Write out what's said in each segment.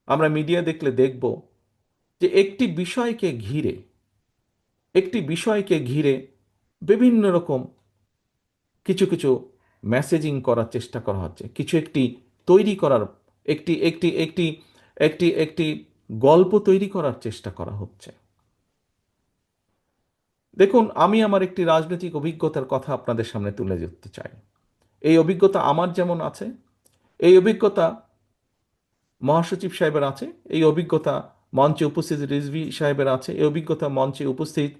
আমরা মিডিয়া দেখলে দেখব যে একটি বিষয়কে ঘিরে বিভিন্ন রকম কিছু কিছু মেসেজিং করার চেষ্টা করা হচ্ছে, কিছু একটি তৈরি করার, একটি একটি একটি একটি একটি গল্প তৈরি করার চেষ্টা করা হচ্ছে। দেখুন, আমি আমার একটি রাজনৈতিক অভিজ্ঞতার কথা আপনাদের সামনে তুলে ধরতে চাই। এই অভিজ্ঞতা আমার যেমন আছে, এই অভিজ্ঞতা মহাসচিব সাহেবের আছে, এই অভিজ্ঞতা মঞ্চে উপস্থিত রিজভী সাহেবের আছে, এই অভিজ্ঞতা মঞ্চে উপস্থিত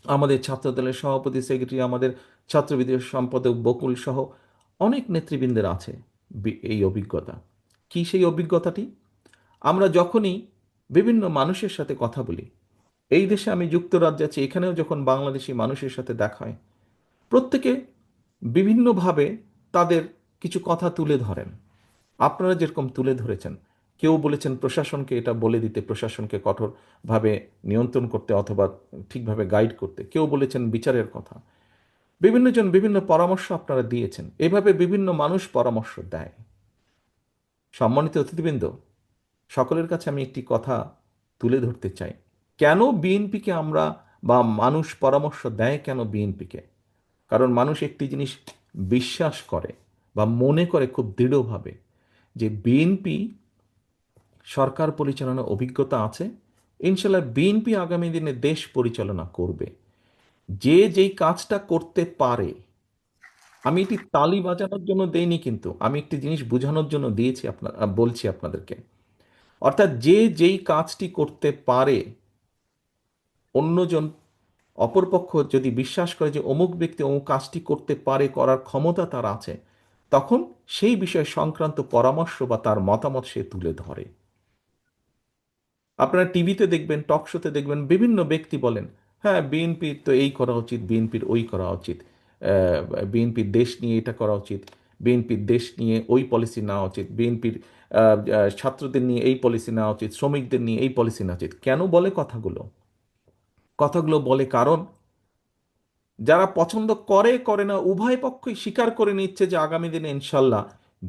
আমাদের ছাত্রদলের সভাপতি, সেক্রেটারি, আমাদের ছাত্রবিদ্রোহ সম্পাদক বকুল সহ অনেক নেতৃবৃন্দের আছে এই অভিজ্ঞতা। কি সেই অভিজ্ঞতাটি? আমরা যখনই বিভিন্ন মানুষের সাথে কথা বলি, এই দেশে আমি যুক্তরাজ্যে আছি, এখানেও যখন বাংলাদেশি মানুষের সাথে দেখা হয়, প্রত্যেকে বিভিন্নভাবে তাদের কিছু কথা তুলে ধরেন। আপনারা যেরকম তুলে ধরেছেন, কেউ বলেছেন প্রশাসনকে এটা বলে দিতে, প্রশাসনকে কঠোরভাবে নিয়ন্ত্রণ করতে অথবা ঠিকভাবে গাইড করতে, কেউ বলেছেন বিচারের কথা। বিভিন্নজন বিভিন্ন পরামর্শ আপনারা দিয়েছেন, এভাবে বিভিন্ন মানুষ পরামর্শ দেয়। সম্মানিত অতিথিবৃন্দ, সকলের কাছে আমি একটি কথা তুলে ধরতে চাই। কেন বিএনপিকে আমরা, বা মানুষ পরামর্শ দেয় কেন বিএনপিকে? কারণ মানুষ একটি জিনিস বিশ্বাস করে বা মনে করে খুব দৃঢ়ভাবে, যে বিএনপি সরকার পরিচালনার অভিজ্ঞতা আছে, ইনশাল্লাহ বিএনপি আগামী দিনে দেশ পরিচালনা করবে। যে যেই কাজটা করতে পারে, আমি এটি তালি বাজানোর জন্য দেইনি, কিন্তু আমি একটি জিনিস বোঝানোর জন্য দিয়েছি, বলছি আপনাদেরকে। অর্থাৎ যে যেই কাজটি করতে পারে, অন্যজন, অপরপক্ষ যদি বিশ্বাস করে যে অমুক ব্যক্তি অমুক কাজটি করতে পারে, করার ক্ষমতা তার আছে, তখন সেই বিষয় সংক্রান্ত পরামর্শ বা তার মতামত সে তুলে ধরে। আপনারা টিভিতে দেখবেন, টক শোতে দেখবেন, বিভিন্ন ব্যক্তি বলেন, হ্যাঁ বিএনপির তো এই করা উচিত, বিএনপির ওই করা উচিত, বিএনপির দেশ নিয়ে এটা করা উচিত, বিএনপির দেশ নিয়ে ওই পলিসি নেওয়া উচিত, বিএনপির ছাত্রদের নিয়ে এই পলিসি নেওয়া উচিত, শ্রমিকদের নিয়ে এই পলিসি নেওয়া উচিত। কেন বলে কথাগুলো? কথাগুলো বলে কারণ যারা পছন্দ করে করে না উভয় পক্ষই স্বীকার করে নিচ্ছে যে আগামী দিনে ইনশাল্লাহ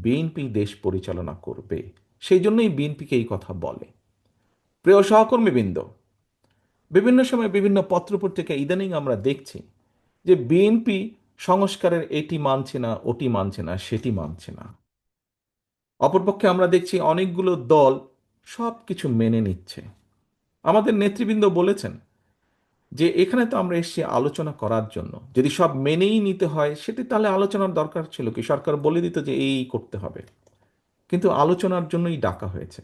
বিএনপি দেশ পরিচালনা করবে। সেই জন্যই বিএনপিকে এই কথা বলে। প্রিয় সহকর্মীবৃন্দ, বিভিন্ন সময় বিভিন্ন পত্রপত্রিকা ইদানিং আমরা দেখছি যে বিএনপি সংস্কারের এটি মানছে না, ওটি মানছে না, সেটি মানছে না। অপরপক্ষে আমরা দেখছি অনেকগুলো দল সব কিছু মেনে নিচ্ছে। আমাদের নেতৃবৃন্দ বলেছেন যে এখানে তো আমরা এসেছি আলোচনা করার জন্য, যদি সব মেনেই নিতে হয় সেটি তাহলে আলোচনার দরকার ছিল কি? সরকার বলে দিত যে এই করতে হবে, কিন্তু আলোচনার জন্যই ডাকা হয়েছে।